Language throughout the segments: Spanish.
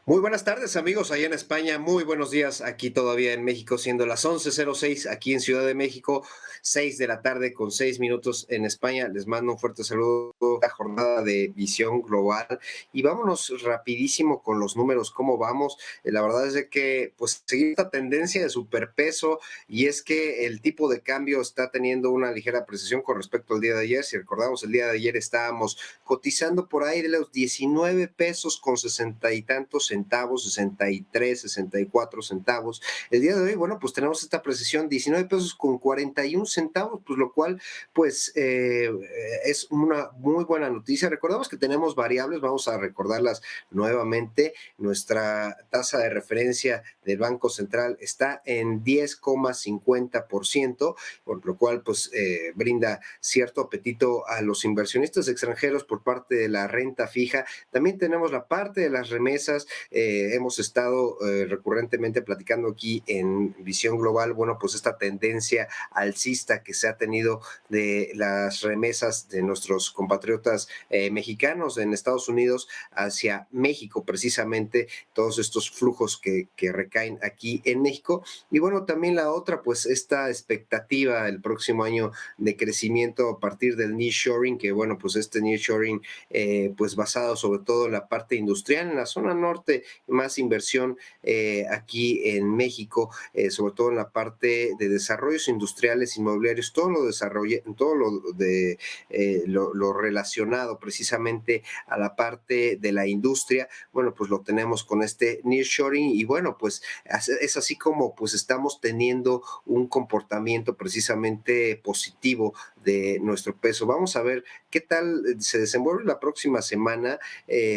Muy buenas tardes, amigos, allá en España. Muy buenos días aquí todavía en México, siendo las 11:06 aquí en Ciudad de México, 6 de la tarde con 6 minutos en España. Les mando un fuerte saludo a la jornada de Visión Global y vámonos rapidísimo con los números, cómo vamos. La verdad es de que pues seguir esta tendencia de superpeso y es que el tipo de cambio está teniendo una ligera apreciación con respecto al día de ayer. Si recordamos, el día de ayer estábamos cotizando por ahí de los 19 pesos con 60 y tantos centavos, 63, 64 centavos. El día de hoy, bueno, pues tenemos esta precisión, 19 pesos con 41 centavos, pues lo cual, pues, es una muy buena noticia. Recordamos que tenemos variables, vamos a recordarlas nuevamente. Nuestra tasa de referencia del Banco Central está en 10,50%, por lo cual, pues, brinda cierto apetito a los inversionistas extranjeros por parte de la renta fija. También tenemos la parte de las remesas. Hemos estado recurrentemente platicando aquí en Visión Global, bueno, pues esta tendencia alcista que se ha tenido de las remesas de nuestros compatriotas mexicanos en Estados Unidos hacia México, precisamente todos estos flujos que recaen aquí en México. Y bueno, también la otra, pues esta expectativa el próximo año de crecimiento a partir del nearshoring, que bueno, pues este nearshoring, pues basado sobre todo en la parte industrial, en la zona norte, más inversión aquí en México, sobre todo en la parte de desarrollos industriales, inmobiliarios, todo lo desarrolla, todo lo relacionado precisamente a la parte de la industria, bueno, pues lo tenemos con este nearshoring y bueno, pues es así como pues estamos teniendo un comportamiento precisamente positivo de nuestro peso. Vamos a ver qué tal se desenvuelve la próxima semana.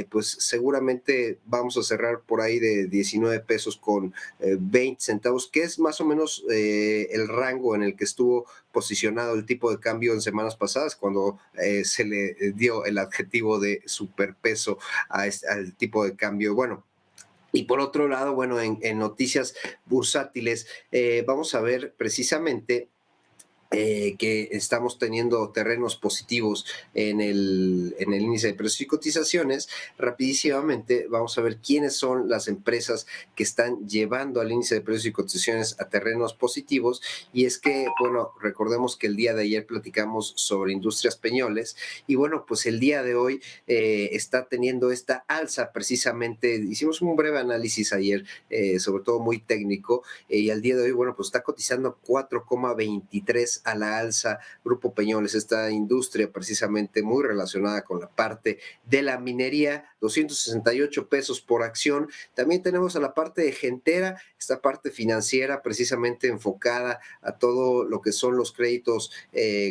Pues seguramente vamos a cerrar por ahí de 19 pesos con 20 centavos, que es más o menos el rango en el que estuvo posicionado el tipo de cambio en semanas pasadas, cuando se le dio el adjetivo de superpeso al tipo de cambio. Bueno, y por otro lado, bueno, en noticias bursátiles, vamos a ver precisamente que estamos teniendo terrenos positivos en el índice de precios y cotizaciones. Rapidísimamente vamos a ver quiénes son las empresas que están llevando al índice de precios y cotizaciones a terrenos positivos. Y es que, bueno, recordemos que el día de ayer platicamos sobre Industrias Peñoles y bueno, pues el día de hoy está teniendo esta alza precisamente. Hicimos un breve análisis ayer, sobre todo muy técnico, y al día de hoy, bueno, pues está cotizando 4,23 a la alza Grupo Peñoles, esta industria precisamente muy relacionada con la parte de la minería, 268 pesos por acción. También tenemos a la parte de Gentera, esta parte financiera precisamente enfocada a todo lo que son los créditos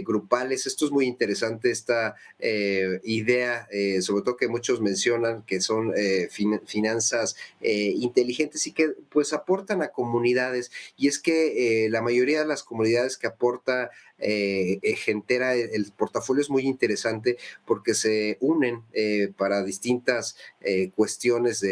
grupales. Esto es muy interesante, esta idea, sobre todo que muchos mencionan que son finanzas inteligentes y que pues aportan a comunidades. Y es que la mayoría de las comunidades que aporta Gentera, el portafolio es muy interesante porque se unen para distintas cuestiones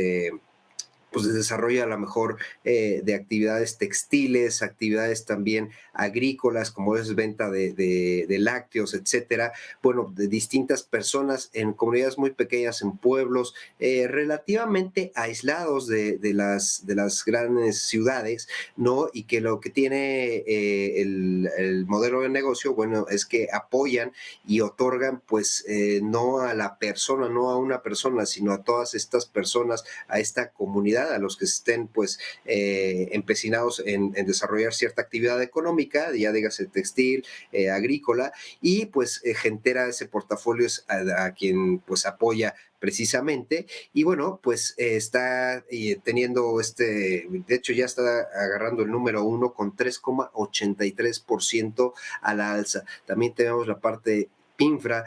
pues de desarrollo a lo mejor de actividades textiles, actividades también agrícolas, como es venta de lácteos, etcétera. Bueno, de distintas personas en comunidades muy pequeñas, en pueblos relativamente aislados de las grandes ciudades, ¿no? Y que lo que tiene el modelo de negocio, bueno, es que apoyan y otorgan, pues, no a la persona, no a una persona, sino a todas estas personas, a esta comunidad, a los que estén pues empecinados en desarrollar cierta actividad económica, ya dígase textil, agrícola, y pues Gentera ese portafolio es a quien pues apoya precisamente, y bueno, pues está teniendo de hecho ya está agarrando el número uno con 3,83% a la alza. También tenemos la parte Pinfra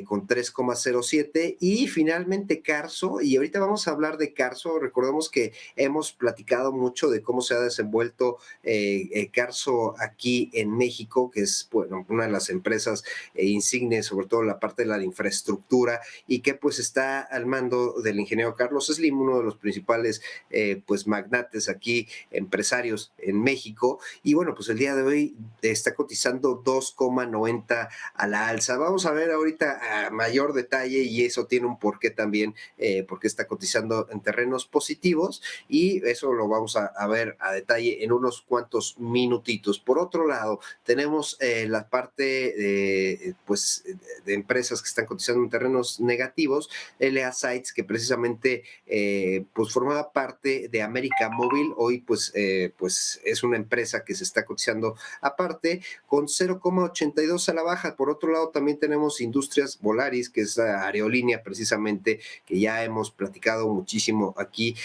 con 3,07 y finalmente Carso, y ahorita vamos a hablar de Carso. Recordemos que hemos platicado mucho de cómo se ha desenvuelto Carso aquí en México, que es bueno, una de las empresas insignes, sobre todo la parte de la infraestructura, y que pues está al mando del ingeniero Carlos Slim, uno de los principales pues magnates aquí, empresarios en México, y bueno, pues el día de hoy está cotizando 2,90 a la alza. vamos a ver ahorita a mayor detalle y eso tiene un porqué también, porque está cotizando en terrenos positivos y eso lo vamos a ver a detalle en unos cuantos minutitos. Por otro lado, tenemos la parte pues, de empresas que están cotizando en terrenos negativos, LA Sites, que precisamente pues formaba parte de América Móvil, hoy pues es una empresa que se está cotizando aparte con 0,82 a la baja. Por otro lado, también tenemos Industrias Volaris, que es la aerolínea precisamente que ya hemos platicado muchísimo aquí,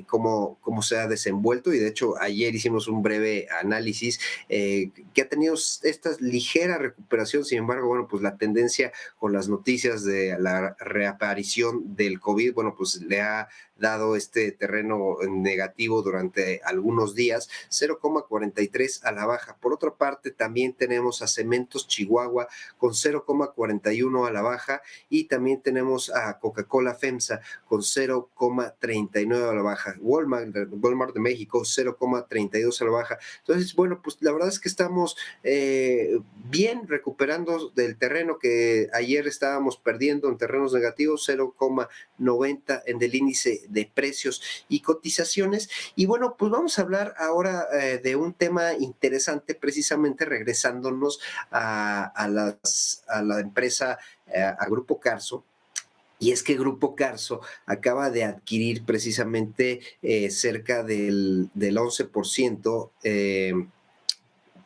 cómo se ha desenvuelto y de hecho ayer hicimos un breve análisis que ha tenido esta ligera recuperación. Sin embargo, bueno, pues la tendencia con las noticias de la reaparición del COVID, bueno, pues le ha dado este terreno negativo durante algunos días, 0,43 a la baja. Por otra parte, también tenemos a Cementos Chihuahua con 0,41 a la baja y también tenemos a Coca-Cola FEMSA con 0,39 a la baja. Walmart de México 0,32 a la baja. Entonces, bueno, pues la verdad es que estamos bien recuperando del terreno que ayer estábamos perdiendo en terrenos negativos, 0,90 en el índice de precios y cotizaciones. Y bueno, pues vamos a hablar ahora de un tema interesante, precisamente regresándonos a la empresa, a Grupo Carso. Y es que Grupo Carso acaba de adquirir precisamente cerca del 11%,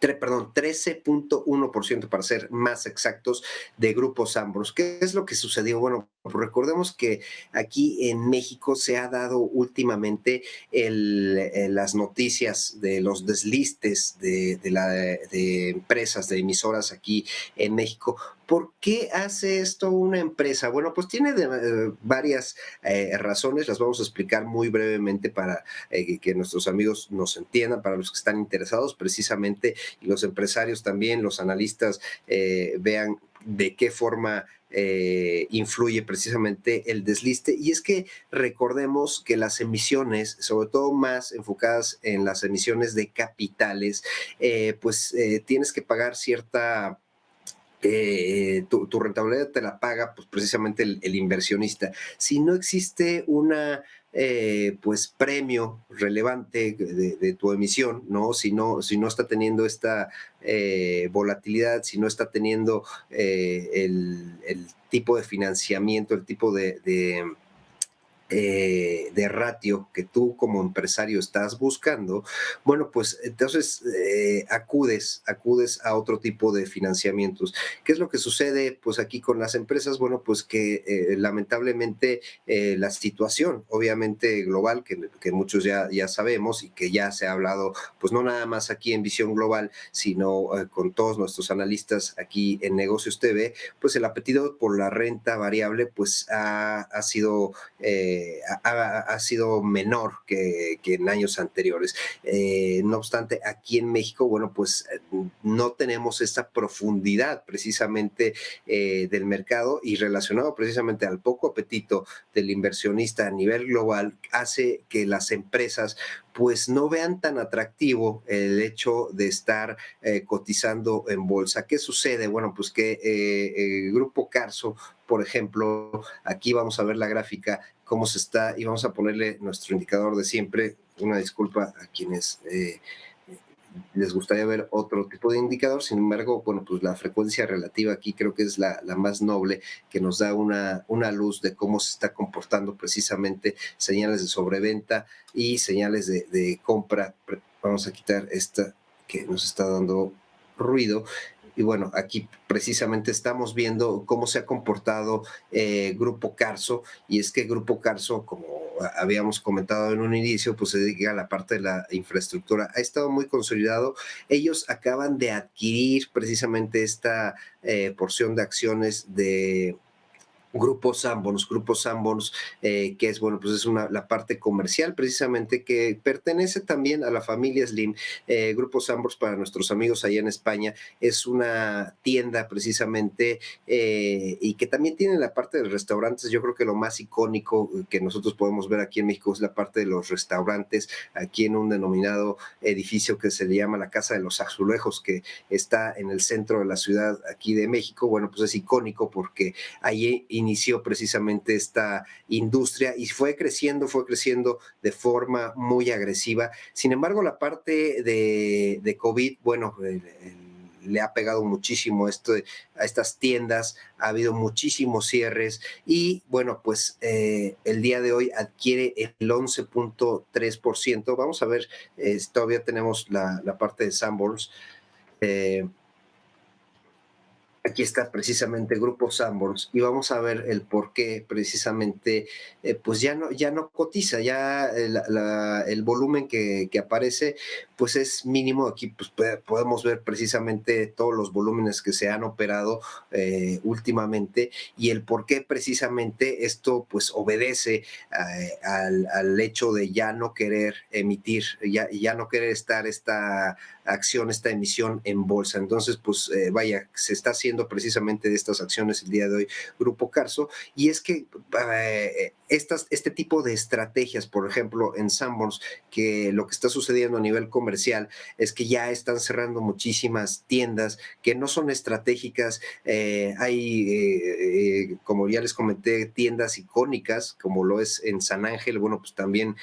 perdón, 13,1% para ser más exactos, de Grupo Sambros. ¿Qué es lo que sucedió? Bueno, recordemos que aquí en México se ha dado últimamente las noticias de los deslistes de empresas, de emisoras aquí en México. ¿Por qué hace esto una empresa? Bueno, pues tiene varias razones, las vamos a explicar muy brevemente para que nuestros amigos nos entiendan, para los que están interesados precisamente, y los empresarios también, los analistas vean de qué forma influye precisamente el desliste. Y es que recordemos que las emisiones, sobre todo más enfocadas en las emisiones de capitales, tienes que pagar cierta tu rentabilidad te la paga pues, precisamente el inversionista. Si no existe una pues premio relevante de tu emisión, ¿no? Si no está teniendo esta volatilidad, si no está teniendo el tipo de financiamiento, el tipo de ratio que tú como empresario estás buscando, bueno, pues entonces acudes a otro tipo de financiamientos. ¿Qué es lo que sucede pues aquí con las empresas? Bueno, pues que lamentablemente la situación obviamente global, que muchos ya sabemos y que ya se ha hablado, pues no nada más aquí en Visión Global, sino con todos nuestros analistas aquí en Negocios TV, pues el apetito por la renta variable pues ha sido ha sido menor que en años anteriores. No obstante, aquí en México, bueno, pues no tenemos esta profundidad precisamente del mercado y relacionado precisamente al poco apetito del inversionista a nivel global, hace que las empresas pues no vean tan atractivo el hecho de estar cotizando en bolsa. ¿Qué sucede? Bueno, pues que el Grupo Carso, por ejemplo, aquí vamos a ver la gráfica, cómo se está, y vamos a ponerle nuestro indicador de siempre. Una disculpa a quienes les gustaría ver otro tipo de indicador. Sin embargo, bueno, pues la frecuencia relativa aquí creo que es la más noble, que nos da una luz de cómo se está comportando precisamente señales de sobreventa y señales de compra. Vamos a quitar esta que nos está dando ruido. Y bueno, aquí precisamente estamos viendo cómo se ha comportado Grupo Carso, y es que Grupo Carso, como habíamos comentado en un inicio, pues se dedica a la parte de la infraestructura. Ha estado muy consolidado. Ellos acaban de adquirir precisamente esta porción de acciones Grupo Sanborns, que es, bueno, pues es la parte comercial precisamente que pertenece también a la familia Slim. Grupo Sanborns, para nuestros amigos allá en España, es una tienda precisamente y que también tiene la parte de restaurantes. Yo creo que lo más icónico que nosotros podemos ver aquí en México es la parte de los restaurantes, aquí en un denominado edificio que se le llama la Casa de los Azulejos, que está en el centro de la ciudad aquí de México. Bueno, pues es icónico porque ahí inició precisamente esta industria y fue creciendo de forma muy agresiva. Sin embargo, la parte de COVID, bueno, le ha pegado muchísimo a estas tiendas, ha habido muchísimos cierres y bueno, pues el día de hoy adquiere el 11.3%. Vamos a ver, todavía tenemos la parte de Sanborns. Eh, Aquí está precisamente Grupo Sanborns y vamos a ver el por qué precisamente pues ya no cotiza, ya el volumen que aparece pues es mínimo. Aquí pues podemos ver precisamente todos los volúmenes que se han operado últimamente y el por qué precisamente esto pues obedece al hecho de ya no querer emitir, ya no querer estar esta acción, esta emisión en bolsa. Entonces, pues vaya, se está haciendo precisamente de estas acciones el día de hoy Grupo Carso, y es que este tipo de estrategias, por ejemplo, en Sanborns, que lo que está sucediendo a nivel comercial es que ya están cerrando muchísimas tiendas que no son estratégicas. Como ya les comenté, tiendas icónicas, como lo es en San Ángel. Bueno, pues también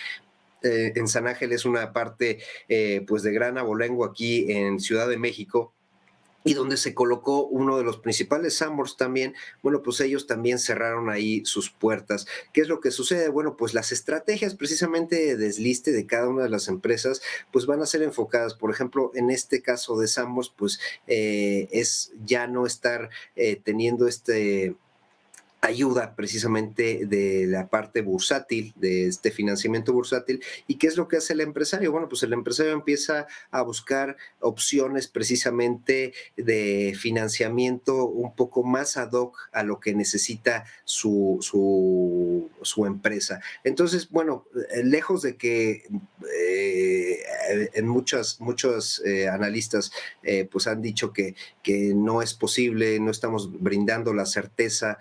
en San Ángel es una parte pues de gran abolengo aquí en Ciudad de México y donde se colocó uno de los principales Sanborns también. Bueno, pues ellos también cerraron ahí sus puertas. ¿Qué es lo que sucede? Bueno, pues las estrategias precisamente de desliste de cada una de las empresas, pues van a ser enfocadas, por ejemplo, en este caso de Sanborns, pues es ya no estar teniendo ayuda precisamente de la parte bursátil, de este financiamiento bursátil. ¿Y qué es lo que hace el empresario? Bueno, pues el empresario empieza a buscar opciones precisamente de financiamiento un poco más ad hoc a lo que necesita su empresa. Entonces, bueno, lejos de que en muchos analistas pues han dicho que no es posible, no estamos brindando la certeza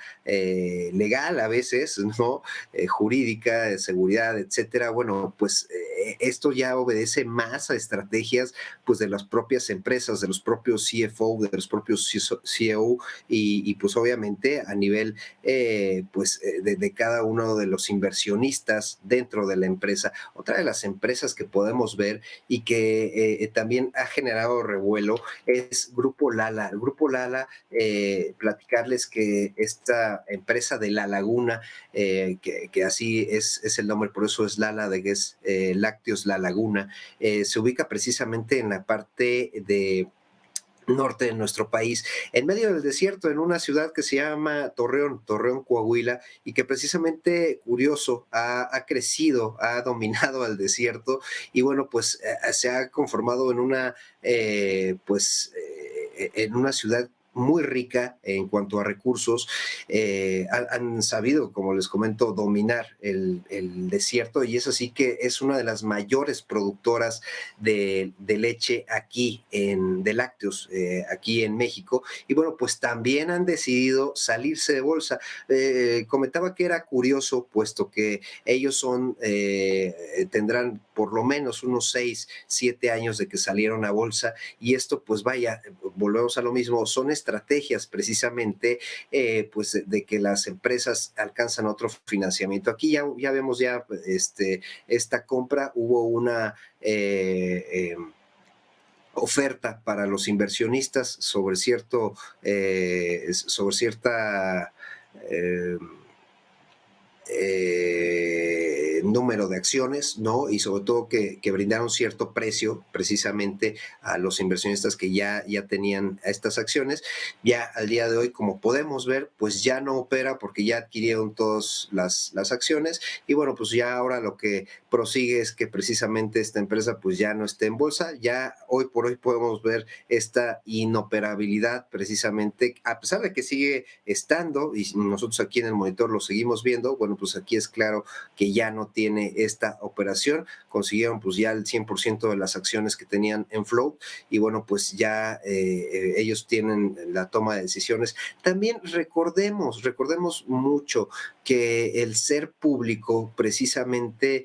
legal a veces, ¿no? Jurídica, de seguridad, etcétera. Bueno, pues esto ya obedece más a estrategias pues de las propias empresas, de los propios CFO, de los propios CEO y pues obviamente a nivel de cada uno de los inversionistas dentro de la empresa. Otra de las empresas que podemos ver y que también ha generado revuelo es Grupo Lala. El Grupo Lala, platicarles que esta empresa de La Laguna, que así es el nombre, por eso es Lala, de que es Lácteos La Laguna, se ubica precisamente en la parte de norte de nuestro país, en medio del desierto, en una ciudad que se llama Torreón, Coahuila, y que precisamente, curioso, ha crecido, ha dominado al desierto, y bueno, pues se ha conformado en una ciudad muy rica en cuanto a recursos. Han sabido, como les comento, dominar el desierto, y es así que es una de las mayores productoras de leche aquí, de lácteos, aquí en México. Y bueno, pues también han decidido salirse de bolsa. Comentaba que era curioso, puesto que ellos tendrán por lo menos unos 6, 7 años de que salieron a bolsa, y esto pues vaya, volvemos a lo mismo, son estrategias precisamente pues de que las empresas alcanzan otro financiamiento. Aquí ya vemos esta compra, hubo una oferta para los inversionistas sobre cierta número de acciones, ¿no? Y sobre todo que brindaron cierto precio precisamente a los inversionistas que ya tenían estas acciones. Ya al día de hoy, como podemos ver, pues ya no opera porque ya adquirieron todas las acciones y bueno, pues ya ahora lo que prosigue es que precisamente esta empresa pues ya no esté en bolsa. Ya hoy por hoy podemos ver esta inoperabilidad precisamente, a pesar de que sigue estando y nosotros aquí en el monitor lo seguimos viendo, bueno, pues aquí es claro que ya no tiene esta operación, consiguieron pues ya el 100% de las acciones que tenían en float y bueno, pues ya ellos tienen la toma de decisiones. También recordemos mucho que el ser público precisamente,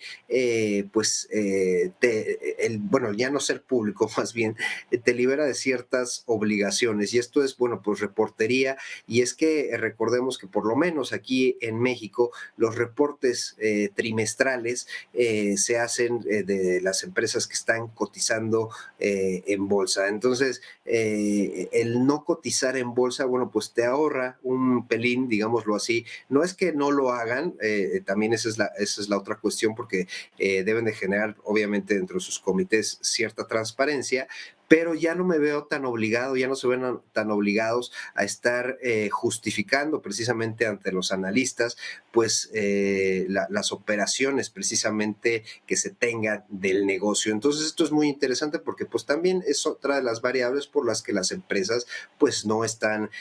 bueno, ya no ser público, más bien, te libera de ciertas obligaciones y esto es, bueno, pues reportería y es que recordemos que por lo menos aquí en México los reportes trimestrales se hacen de las empresas que están cotizando en bolsa. Entonces, el no cotizar en bolsa, bueno, pues te ahorra un pelín, digámoslo así. No es que no lo hagan, también esa es la otra cuestión, porque deben de generar, obviamente, dentro de sus comités cierta transparencia, pero ya no me veo tan obligado, ya no se ven tan obligados a estar justificando precisamente ante los analistas, pues las operaciones precisamente que se tengan del negocio. Entonces esto es muy interesante porque pues también es otra de las variables por las que las empresas pues no están,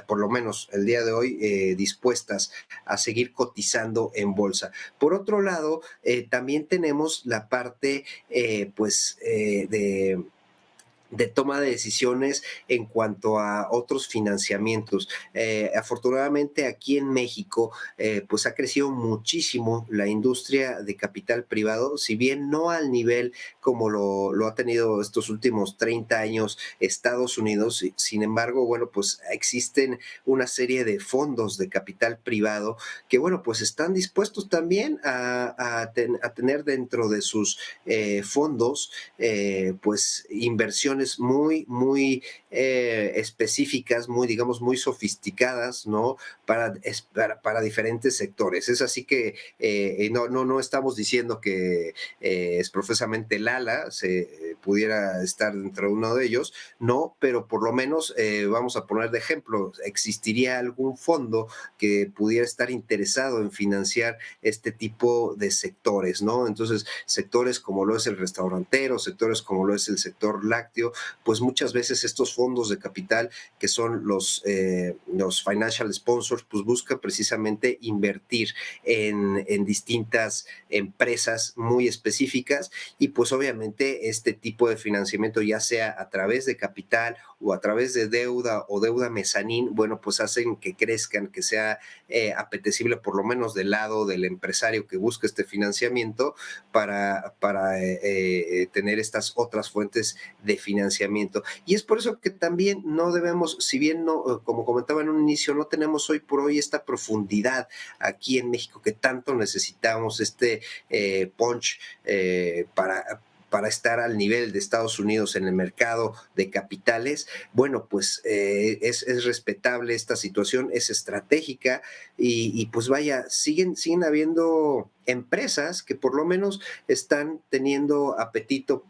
por lo menos el día de hoy, dispuestas a seguir cotizando en bolsa. Por otro lado, también tenemos la parte de toma de decisiones en cuanto a otros financiamientos. Afortunadamente aquí en México pues ha crecido muchísimo la industria de capital privado, si bien no al nivel como lo ha tenido estos últimos 30 años Estados Unidos, sin embargo, bueno, pues existen una serie de fondos de capital privado que, bueno, pues están dispuestos también a tener dentro de sus fondos pues inversiones muy específicas, muy, digamos, muy sofisticadas, ¿no? Para diferentes sectores. Es así que no estamos diciendo que es profesamente Lala, se pudiera estar dentro de uno de ellos, no, pero por lo menos vamos a poner de ejemplo, existiría algún fondo que pudiera estar interesado en financiar este tipo de sectores, ¿no? Entonces, sectores como lo es el restaurantero, sectores como lo es el sector lácteo, pues muchas veces estos fondos de capital que son los financial sponsors, pues buscan precisamente invertir en distintas empresas muy específicas y pues obviamente este tipo de financiamiento, ya sea a través de capital o a través de deuda o deuda mezanín, bueno, pues hacen que crezcan, que sea apetecible por lo menos del lado del empresario que busca este financiamiento para tener estas otras fuentes de financiamiento. Y es por eso que también no debemos, si bien no, como comentaba en un inicio, no tenemos hoy por hoy esta profundidad aquí en México que tanto necesitamos, este punch para estar al nivel de Estados Unidos en el mercado de capitales, bueno, pues es respetable esta situación, es estratégica y pues vaya, siguen habiendo empresas que por lo menos están teniendo apetito,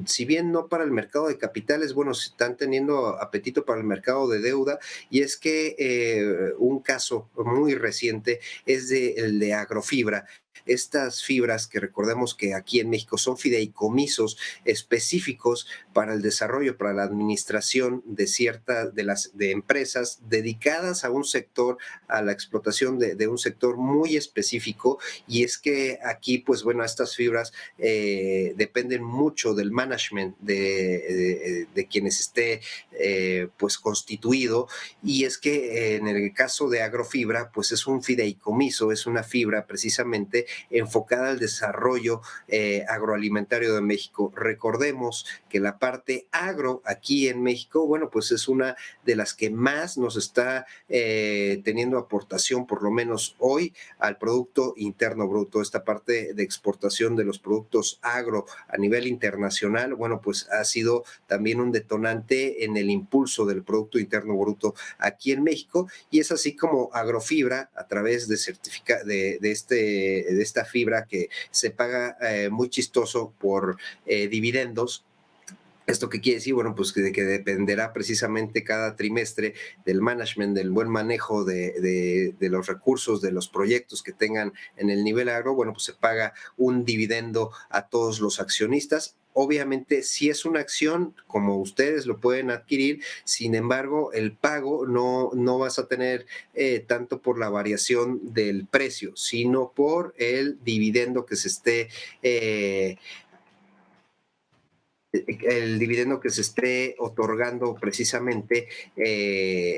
si bien no para el mercado de capitales, bueno, están teniendo apetito para el mercado de deuda, y es que un caso muy reciente es el de Agrofibra. Estas fibras que recordemos que aquí en México son fideicomisos específicos para el desarrollo, para la administración de ciertas de empresas dedicadas a un sector, a la explotación de un sector muy específico, y es que aquí, pues bueno, estas fibras dependen mucho del management de quienes esté pues constituido, y es que en el caso de Agrofibra, pues es un fideicomiso, es una fibra precisamente precisamente enfocada al desarrollo agroalimentario de México. Recordemos que la parte agro aquí en México, bueno, pues es una de las que más nos está teniendo aportación, por lo menos hoy, al Producto Interno Bruto. Esta parte de exportación de los productos agro a nivel internacional, bueno, pues ha sido también un detonante en el impulso del Producto Interno Bruto aquí en México, y es así como Agrofibra, a través de esta fibra que se paga muy chistoso por dividendos. ¿Esto qué quiere decir? Bueno, pues que dependerá precisamente cada trimestre del management, del buen manejo de los recursos, de los proyectos que tengan en el nivel agro. Bueno, pues se paga un dividendo a todos los accionistas. Obviamente, si es una acción, como ustedes lo pueden adquirir, sin embargo, el pago no vas a tener tanto por la variación del precio, sino por el dividendo que se esté el dividendo que se esté otorgando precisamente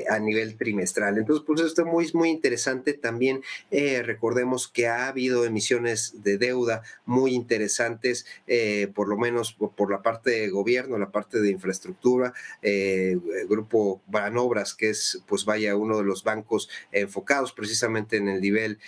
a nivel trimestral. Entonces, pues esto es muy interesante. También recordemos que ha habido emisiones de deuda muy interesantes, por lo menos por la parte de gobierno, la parte de infraestructura, Grupo Banobras, que es, pues vaya, uno de los bancos enfocados precisamente en el nivel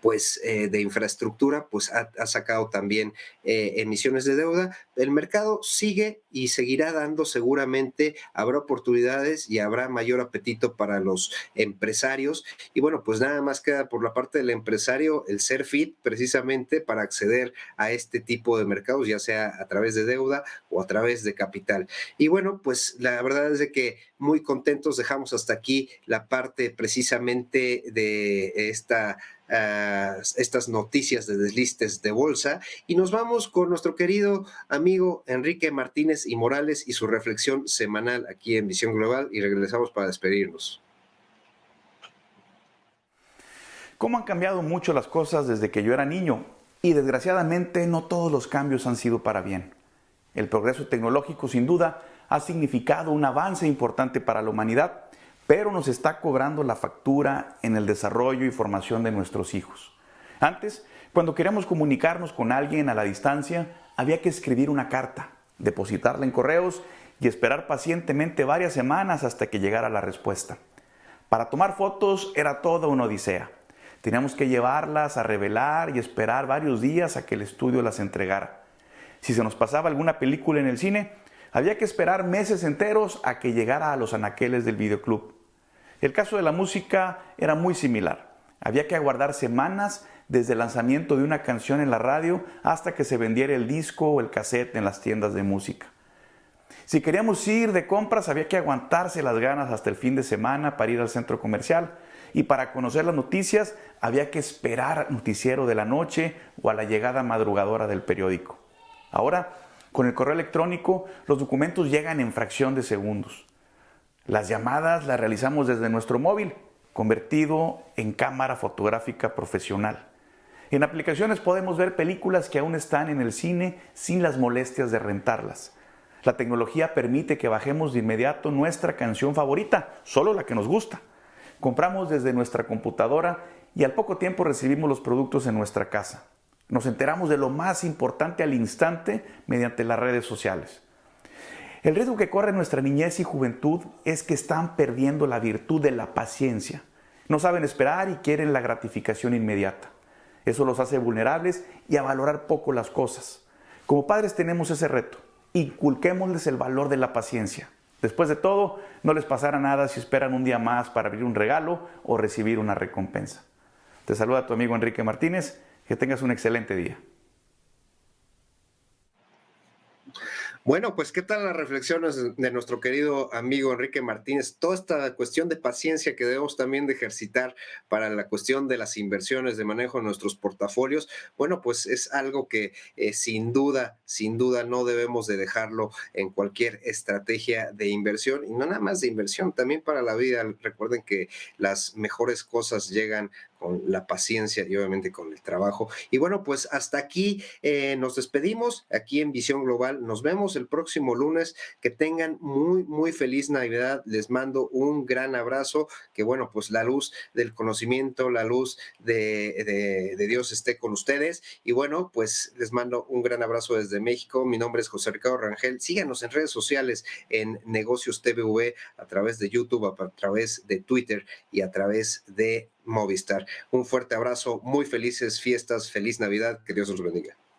pues de infraestructura, pues ha sacado también emisiones de deuda. El mercado sigue y seguirá dando seguramente, habrá oportunidades y habrá mayor apetito para los empresarios. Y bueno, pues nada más queda por la parte del empresario el ser fit precisamente para acceder a este tipo de mercados, ya sea a través de deuda o a través de capital. Y bueno, pues la verdad es de que muy contentos, dejamos hasta aquí la parte precisamente de estas noticias de deslistes de bolsa, y nos vamos con nuestro querido amigo Enrique Martínez y Morales y su reflexión semanal aquí en Visión Global, y regresamos para despedirnos. ¿Cómo han cambiado mucho las cosas desde que yo era niño? Y desgraciadamente no todos los cambios han sido para bien. El progreso tecnológico sin duda ha significado un avance importante para la humanidad, pero nos está cobrando la factura en el desarrollo y formación de nuestros hijos. Antes, cuando queríamos comunicarnos con alguien a la distancia, había que escribir una carta, depositarla en correos y esperar pacientemente varias semanas hasta que llegara la respuesta. Para tomar fotos era toda una odisea. Teníamos que llevarlas a revelar y esperar varios días a que el estudio las entregara. Si se nos pasaba alguna película en el cine, había que esperar meses enteros a que llegara a los anaqueles del videoclub. El caso de la música era muy similar. Había que aguardar semanas desde el lanzamiento de una canción en la radio hasta que se vendiera el disco o el cassette en las tiendas de música. Si queríamos ir de compras, había que aguantarse las ganas hasta el fin de semana para ir al centro comercial. Y para conocer las noticias, había que esperar al noticiero de la noche o a la llegada madrugadora del periódico. Ahora, con el correo electrónico, los documentos llegan en fracción de segundos. Las llamadas las realizamos desde nuestro móvil, convertido en cámara fotográfica profesional. En aplicaciones podemos ver películas que aún están en el cine sin las molestias de rentarlas. La tecnología permite que bajemos de inmediato nuestra canción favorita, solo la que nos gusta. Compramos desde nuestra computadora y al poco tiempo recibimos los productos en nuestra casa. Nos enteramos de lo más importante al instante mediante las redes sociales. El riesgo que corre nuestra niñez y juventud es que están perdiendo la virtud de la paciencia. No saben esperar y quieren la gratificación inmediata. Eso los hace vulnerables y a valorar poco las cosas. Como padres tenemos ese reto. Inculquémosles el valor de la paciencia. Después de todo, no les pasará nada si esperan un día más para abrir un regalo o recibir una recompensa. Te saluda tu amigo Enrique Martínez. Que tengas un excelente día. Bueno, pues qué tal las reflexiones de nuestro querido amigo Enrique Martínez, toda esta cuestión de paciencia que debemos también de ejercitar para la cuestión de las inversiones, de manejo de nuestros portafolios. Bueno, pues es algo que sin duda no debemos de dejarlo en cualquier estrategia de inversión, y no nada más de inversión, también para la vida. Recuerden que las mejores cosas llegan con la paciencia y obviamente con el trabajo. Y bueno, pues hasta aquí nos despedimos aquí en Visión Global. Nos vemos el próximo lunes. Que tengan muy feliz Navidad. Les mando un gran abrazo. Que bueno, pues la luz del conocimiento, la luz de Dios esté con ustedes. Y bueno, pues les mando un gran abrazo desde México. Mi nombre es José Ricardo Rangel. Síganos en redes sociales, en Negocios TV, a través de YouTube, a través de Twitter y a través de Movistar. Un fuerte abrazo, muy felices fiestas, feliz Navidad, que Dios los bendiga.